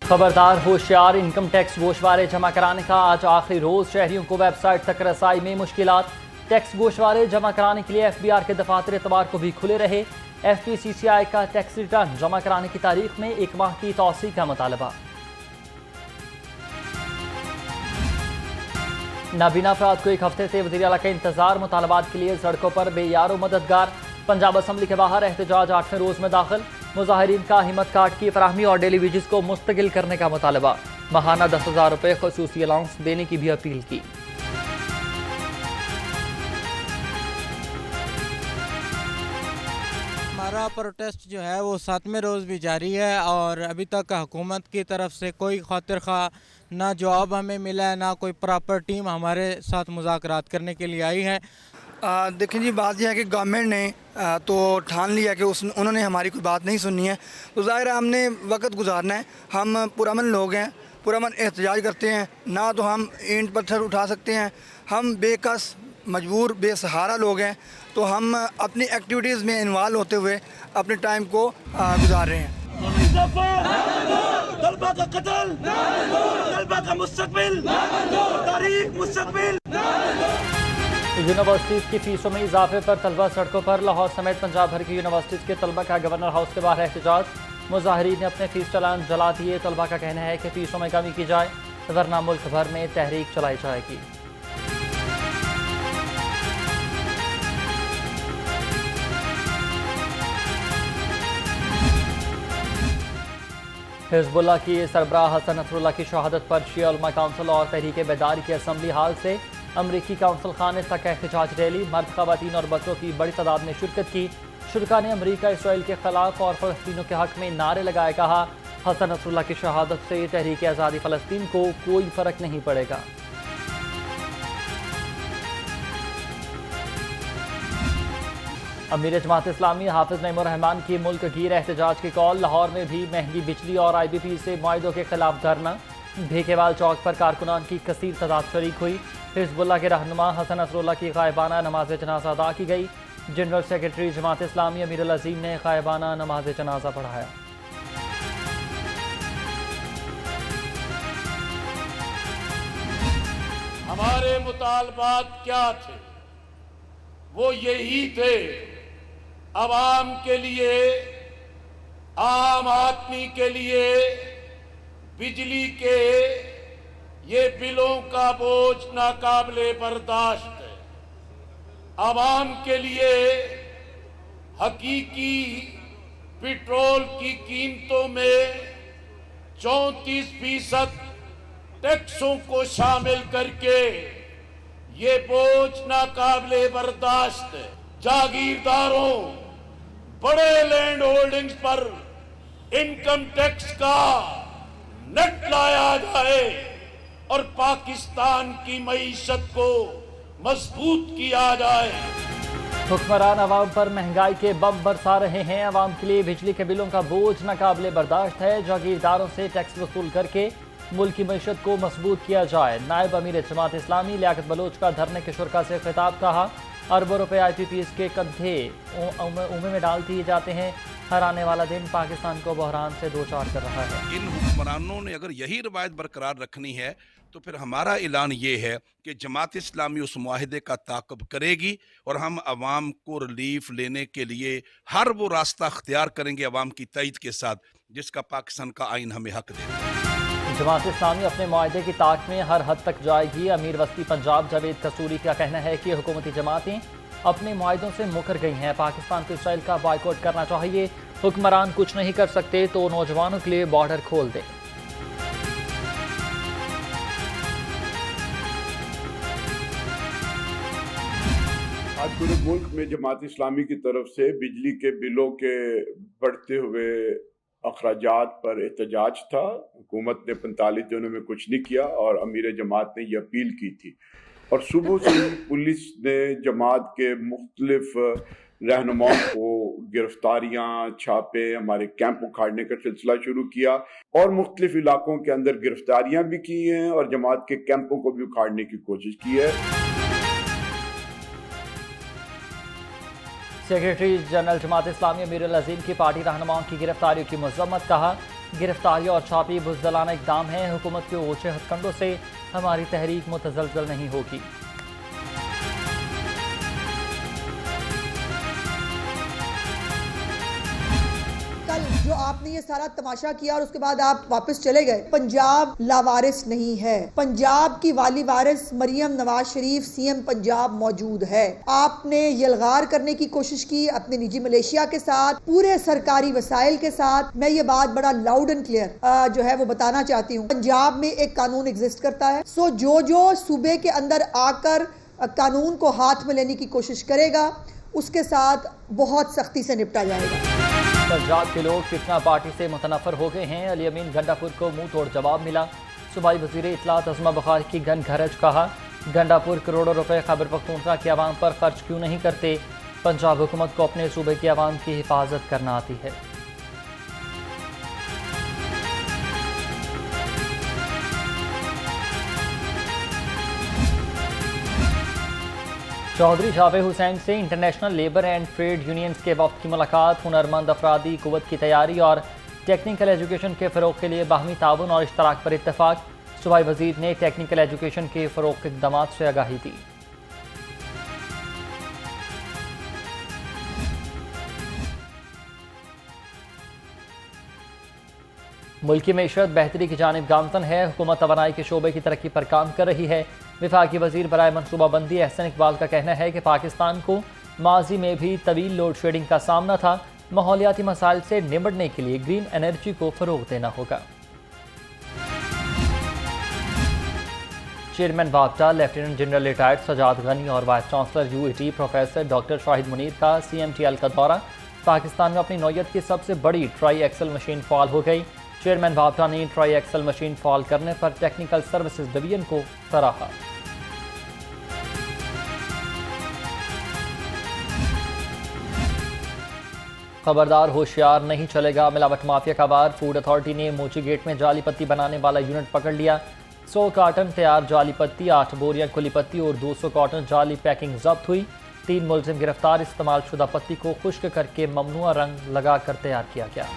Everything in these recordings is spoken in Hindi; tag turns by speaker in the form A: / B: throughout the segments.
A: खबरदार होशियार, इनकम टैक्स गोशवारे जमा कराने का आज आखिरी रोज। शहरियों को वेबसाइट तक रसाई में मुश्किलात। टैक्स गोशवारे जमा कराने के लिए FBR के दफातर इतवार को भी खुले रहे। FPCCI का टैक्स रिटर्न जमा कराने की तारीख में 1 माह की तौसी का मुतालबा। नाबीना अफराद को 1 हफ्ते से वज़ीर आला का इंतजार। मुतालबात के लिए सड़कों पर बेयारो मददगार। पंजाब असम्बली के बाहर एहतजाज 8वें रोज में दाखिल। मुजाहिरीन का हिम्मत कार्ड की फराहमी और डेली वेजेस को मुस्तकिल करने का मुतालबा। माहाना 10,000 रुपये खसूसी अलाउंस देने की भी अपील की।
B: हमारा प्रोटेस्ट जो है वो 7वें रोज़ भी जारी है और अभी तक हुकूमत की तरफ से कोई खातिर खा ना जवाब हमें मिला है, ना कोई प्रॉपर टीम हमारे साथ मुज़ाकरात करने के लिए आई है।
C: देखें जी, बात यह है कि गवर्नमेंट ने तो ठान लिया कि उन्होंने हमारी कोई बात नहीं सुननी है, तो ज़ाहिर है हमने वक्त गुजारना है। हम पुरअमन लोग हैं, पुरअमन एहतजाज करते हैं, ना तो हम ईंट पत्थर उठा सकते हैं। हम बेकस मजबूर बेसहारा लोग हैं, तो हम अपनी एक्टिविटीज़ में इन्वॉल्व होते हुए अपने टाइम को गुजार रहे हैं।
D: तलबा का कत्ल, तलबा का मुस्तकबिल, तारीख मुस्तकबिल।
A: यूनिवर्सिटीज़ की फीसों में इजाफे पर तलबा सड़कों पर। लाहौर समेत पंजाब भर की यूनिवर्सिटीज़ के तलबा का गवर्नर हाउस के बाहर एहतजाज। मुजाहिरीन ने अपने फीस चालान जला दिए। तलबा का कहना है कि फीसों में कमी की जाए, वरना मुल्क भर में तहरीक चलाई जाएगी। हिजबुल्लाह की सरबराह हसन नसरुल्लाह की शहादत पर शिया उलमा काउंसिल और तहरीक बेदारी की असम्बली हाल से अमरीकी काउंसिल खाने तक एहतजाज रैली। मर्द, खवातीन और बच्चों की बड़ी तादाद ने शिरकत की। शुरका ने अमरीका इसराइल के खिलाफ और फ़लस्तीनियों के हक में नारे लगाए। कहा, हसन नसरुल्लाह की शहादत से तहरीक आज़ादी फ़लस्तीन को कोई फ़र्क नहीं पड़ेगा। अमीर जमात इस्लामी हाफिज नईमुर-रहमान की मुल्क गिर एहतजाज की कॉल। लाहौर में भी महंगी बिजली और IBP से मुआहिदों के खिलाफ धरना। भेकेवाल चौक पर कारकुनान की कसीर तादाद शरीक हुई। हिजबुल्लाह के रहनुमा हसन नसरुल्लाह की गायबाना नमाज जनाजा अदा की गई। जनरल सेक्रेटरी जमात इस्लामी अमीर अल अज़ीम ने गायबाना नमाज जनाजा पढ़ाया।
E: हमारे मुतालबात क्या थे? वो यही थे, आवाम के लिए, आम आदमी के लिए बिजली के ये बिलों का बोझ नाकाबिले बर्दाश्त है। आवाम के लिए हकीकी पेट्रोल की कीमतों में 34% टैक्सों को शामिल करके ये बोझ नाकाबिले बर्दाश्त है। जागीरदारों, बड़े लैंड होल्डिंग्स पर इनकम टैक्स का नेट लाया जाए और पाकिस्तान की मईशत को मजबूत किया जाए।
A: हुक्मरान अवाम पर महंगाई के बम बरसा रहे हैं। अवाम के लिए बिजली के बिलों का बोझ नाकाबिले बर्दाश्त है। जागीरदारों से टैक्स वसूल करके मुल्क की मईशत को मजबूत किया जाए। नायब अमीर जमात इस्लामी लियाकत बलोच का धरने के शुरा से खिताब। कहा, अरबों रुपए IPPs के कंधे उमे में डाल दिए जाते हैं। हर आने वाला दिन पाकिस्तान को बहरान से दो चार कर रहा है।
F: इन हुक्मरानों ने अगर यही रवायत बरकरार रखनी है तो फिर हमारा ऐलान ये है कि जमात इस्लामी उस मुआहिदे का ताक़ब करेगी और हम अवाम को रिलीफ लेने के लिए हर वो रास्ता अख्तियार करेंगे अवाम की तईद के साथ, जिसका पाकिस्तान का आइन हमें हक देता है।
A: जमात इस्लामी अपने मुआहदे की ताक में हर हद तक जाएगी। अमीर वस्ती पंजाब जावेद कसूरी का कहना है कि हुकूमती जमातें अपने मुआहदों से मुकर गई हैं। पाकिस्तान को इसराइल का बायकॉट करना चाहिए। हुक्मरान कुछ नहीं कर सकते तो नौजवानों के लिए बॉर्डर खोल दें।
G: आज पूरे मुल्क में जमात इस्लामी की तरफ से बिजली के बिलों के बढ़ते हुए अखराजात पर एहतजाज था। हुकूमत ने 45 दिनों में कुछ नहीं किया और अमीर जमात ने यह अपील की थी और सुबह से ही पुलिस ने जमात के मुख्तलिफ रहनुमाओं को गिरफ्तारियां, छापे, हमारे कैंप उखाड़ने का सिलसिला शुरू किया और मुख्तलिफ इलाकों के अंदर गिरफ्तारियां भी की हैं और जमात के कैंपों को भी उखाड़ने की कोशिश की है। सेक्रेटरी
A: जनरल जमात इस्लामी अमीर अल अज़ीम की पार्टी रहनुमाओं की गिरफ्तारियों की मजम्मत। कहा, गिरफ्तारी और छापी बुज़दिलाना इक़दाम है। हुकूमत के ऊंचे हथकंडों से हमारी तहरीक मुतज़लज़ल नहीं होगी।
H: कल जो आपने ये सारा तमाशा किया और उसके बाद आप वापस चले गए, पंजाब लावारिस नहीं है। पंजाब की वाली वारिस मरियम नवाज शरीफ सीएम पंजाब मौजूद है। आपने यलगार करने की कोशिश की अपने निजी मलेशिया के साथ, पूरे सरकारी वसाइल के साथ। मैं ये बात बड़ा लाउड एंड क्लियर जो है वो बताना चाहती हूँ। पंजाब में एक कानून एग्जिस्ट करता है। सो जो सूबे के अंदर आकर कानून को हाथ में लेने की कोशिश करेगा उसके साथ बहुत सख्ती से निपटा जाएगा।
A: पंजाब के लोग फितना पार्टी से मुतनफर हो गए हैं। अली अमीन गंडापुर को मुंह तोड़ जवाब मिला। सूबाई वज़ीर इत्तलात अज़मा बुखारी की गन खरज कहा, गंडापुर करोड़ों रुपए खैबर पख्तूनख्वा की आवाम पर खर्च क्यों नहीं करते। पंजाब हुकूमत को अपने सूबे की आवाम की हिफाजत करना आती है। चौधरी जावेद हुसैन से international labour and trade unions के वफ़द की मुलाकात। हुनरमंद अफरादी कुव्वत की तैयारी और टेक्निकल एजुकेशन के फ़रोग़ के लिए बाहमी ताउन और इश्तराक पर इत्तफाक। सूबाई वज़ीर ने टेक्निकल एजुकेशन के फ़रोग़ के इक़दामात से आगाही दी। मुल्की मईशत बेहतरी की जानिब गामतन है। हुकूमत तवानाई के शोबे की तरक्की पर काम कर रही है। विफाकी वज़ीर बराए मनसूबाबंदी एहसन इकबाल का कहना है कि पाकिस्तान को माजी में भी तवील लोड शेडिंग का सामना था। माहौलियाती मसाइल से निपटने के लिए ग्रीन एनर्जी को फ़रोग़ देना होगा। चेयरमैन वापटा lieutenant general retired Sajjad Ghani और vice chancellor UAT professor doctor Shahid Munir का CMTL का दौरा। पाकिस्तान में अपनी नौयत की सबसे बड़ी ट्राई एक्सल मशीन फ़ाल हो गई। चेयरमैन वापटा ने ट्राई एक्सल मशीन फ़ाल करने पर टेक्निकल सर्विसेज डिवीजन को सराहा। खबरदार होशियार नहीं चलेगा, मिलावट माफिया का वार। फूड अथॉरिटी ने मोची गेट में जाली पत्ती बनाने वाला यूनिट पकड़ लिया। 100 कार्टन तैयार जाली पत्ती, 8 बोरियां खुली पत्ती और 200 कार्टन जाली पैकिंग जब्त हुई। 3 मुलजिम गिरफ्तार। इस्तेमाल शुदा पत्ती को खुश्क करके ममनुआ रंग लगाकर तैयार किया गया।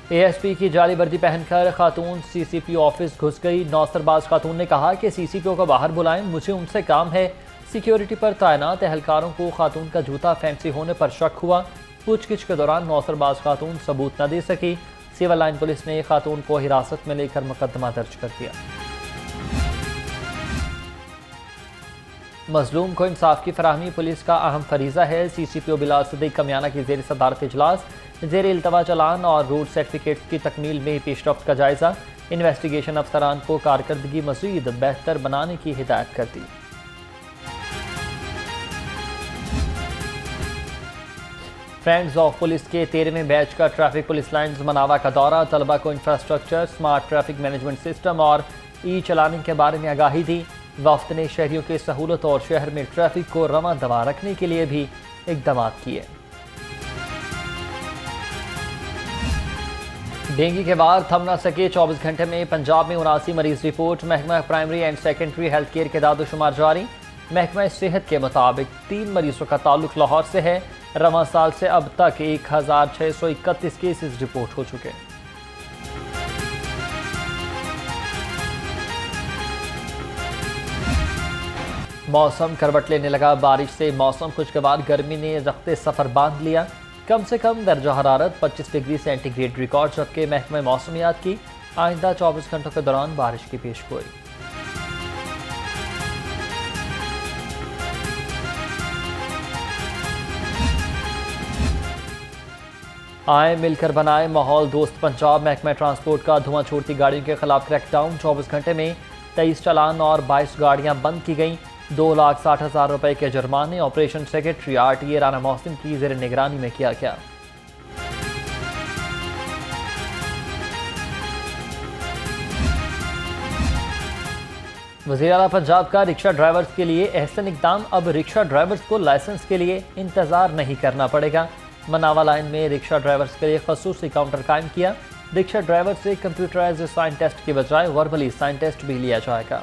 A: ASP की जाली वर्दी पहनकर खातून CCP ऑफिस घुस गई। नौसरबाज खातून ने कहा कि CCPO को बाहर बुलाएं, मुझे उनसे काम है। सिक्योरिटी पर तैनात एहलकारों को खातून का जूता फैंसी होने पर शक हुआ। पूछगिछ के दौरान नौसरबाज खातून सबूत न दे सकी। सिविल लाइन पुलिस ने खातून को हिरासत में लेकर मुकदमा दर्ज कर दिया। मजलूम को इंसाफ की फराहमी पुलिस का अहम फरीजा है। CCPO बिलाल सिद्दीक कमियाना की ज़ेर सदारत इजलास। ज़ेर इल्तवा चलान और रूट सर्टिफिकेट्स की तकमील में पेशरफ्त का जायजा। इन्वेस्टिगेशन अफसरान को कारकर्दगी मज़ीद बेहतर बनाने की हिदायत कर दी। फ्रेंड्स ऑफ पुलिस के 13वें बैच का ट्रैफिक पुलिस लाइन्स मनावा का दौरा। तलबा को infrastructure, smart traffic management system और चलाने के बारे में आगाही दी। वफ्द ने शहरियों की सहूलत और शहर में ट्रैफिक को रवा दवा रखने के लिए भी इक़दाम किए। डेंगू के वार थम न सके। 24 घंटे में पंजाब में 79 मरीज रिपोर्ट। महकमा primary and secondary health care के दादोशुमार जारी। महकमा सेहत के मुताबिक 3 मरीजों का ताल्लुक लाहौर से है। रवां साल से अब तक 1631 केसेस रिपोर्ट हो चुके। मौसम करवट लेने लगा। बारिश से मौसम खुशगवार, गर्मी ने रखते सफ़र बांध लिया। कम से कम दर्जा हरारत 25 डिग्री सेंटीग्रेड रिकॉर्ड। जबकि महकमा मौसमियात की आइंदा 24 घंटों के दौरान बारिश की पेशगोई। आए मिलकर बनाए माहौल दोस्त पंजाब। महकमा ट्रांसपोर्ट का धुआं छोड़ती गाड़ियों के खिलाफ क्रैकडाउन। 24 घंटे में 23 चालान और 22 गाड़ियां बंद की गईं। 2,60,000 रुपए के जुर्माने operation secretary RTA Rana Mohsin की ज़ेर निगरानी में किया गया। वज़ीर आला पंजाब का रिक्शा ड्राइवर्स के लिए एहसन इक़दाम। अब रिक्शा ड्राइवर्स को लाइसेंस के लिए इंतज़ार नहीं करना पड़ेगा। मनावा लाइन में रिक्शा ड्राइवर्स के लिए खसूसी काउंटर कायम किया। रिक्शा ड्राइवर से कंप्यूटराइज्ड साइन टेस्ट के बजाय वर्बली साइन टेस्ट भी लिया जाएगा।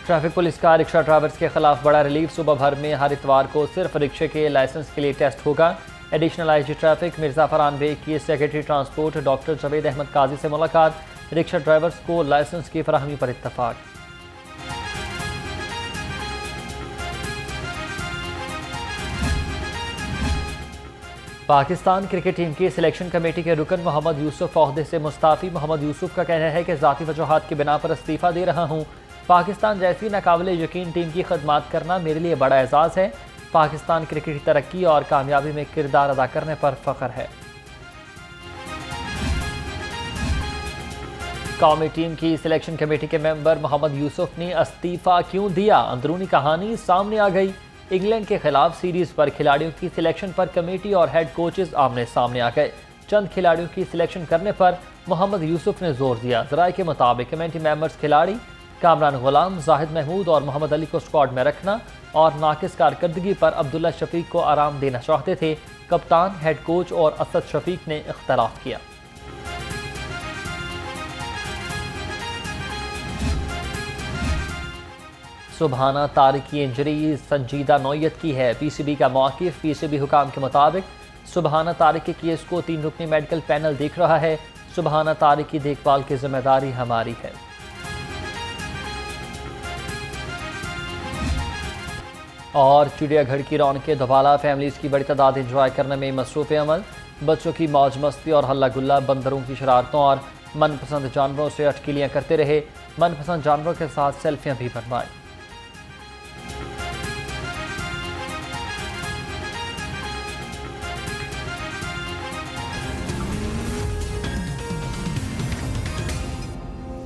A: ट्रैफिक पुलिस का रिक्शा ड्राइवर्स के खिलाफ बड़ा रिलीफ। सुबह भर में हर इतवार को सिर्फ रिक्शे के लाइसेंस के लिए टेस्ट होगा। Additional IG traffic Mirza Farhan Baig की secretary transport doctor Javed Ahmad Qazi से मुलाकात। रिक्शा ड्राइवर्स को लाइसेंस की फराहमी पर इत्तफाक। पाकिस्तान क्रिकेट टीम की सिलेक्शन कमेटी के रुकन मोहम्मद यूसुफ ओहदे से मुस्ताफ़ी। मोहम्मद यूसुफ का कहना है कि ज़ाती वजूहात की बिना पर इस्तीफ़ा दे रहा हूँ। पाकिस्तान जैसी नाकाबिले यकीन टीम की खदमात करना मेरे लिए बड़ा एजाज़ है। पाकिस्तान क्रिकेट की तरक्की और कामयाबी में किरदार अदा करने पर फ़ख्र है। कौमी टीम की सिलेक्शन कमेटी के मेंबर मोहम्मद यूसुफ ने इस्तीफ़ा क्यों दिया, अंदरूनी कहानी सामने आ गई। इंग्लैंड के खिलाफ सीरीज पर खिलाड़ियों की सिलेक्शन पर कमेटी और हेड कोचेज आमने सामने आ गए। चंद खिलाड़ियों की सिलेक्शन करने पर मोहम्मद यूसुफ ने जोर दिया। ज़राए के मुताबिक कमेटी मेंबर्स खिलाड़ी कामरान गुलाम, जाहिद महमूद और मोहम्मद अली को स्क्वाड में रखना और नाकिस कारकर्दगी पर अब्दुल्ला शफीक को आराम देना चाहते थे। कप्तान, हेड कोच और असद शफीक ने इख्तलाफ किया। सुबहाना तारिक की इंजरी संजीदा नौयत की है। पीसीबी का मौक़िफ़। पीसीबी हुकाम के मुताबिक सुबहाना तारिक के केस को 3 रुकनी मेडिकल पैनल देख रहा है। सुबहाना तारिक की देखभाल की जिम्मेदारी हमारी है। और चिड़ियाघर की रौनकें दोबारा। फैमिलीज़ की बड़ी तादाद इंजॉय करने में मसरूफ़ अमल। बच्चों की मौज मस्ती और हल्ला गुल्ला, बंदरों की शरारतों और मनपसंद जानवरों से अटकीलियाँ करते रहे। मनपसंद जानवरों के साथ सेल्फियाँ भी बनवाई।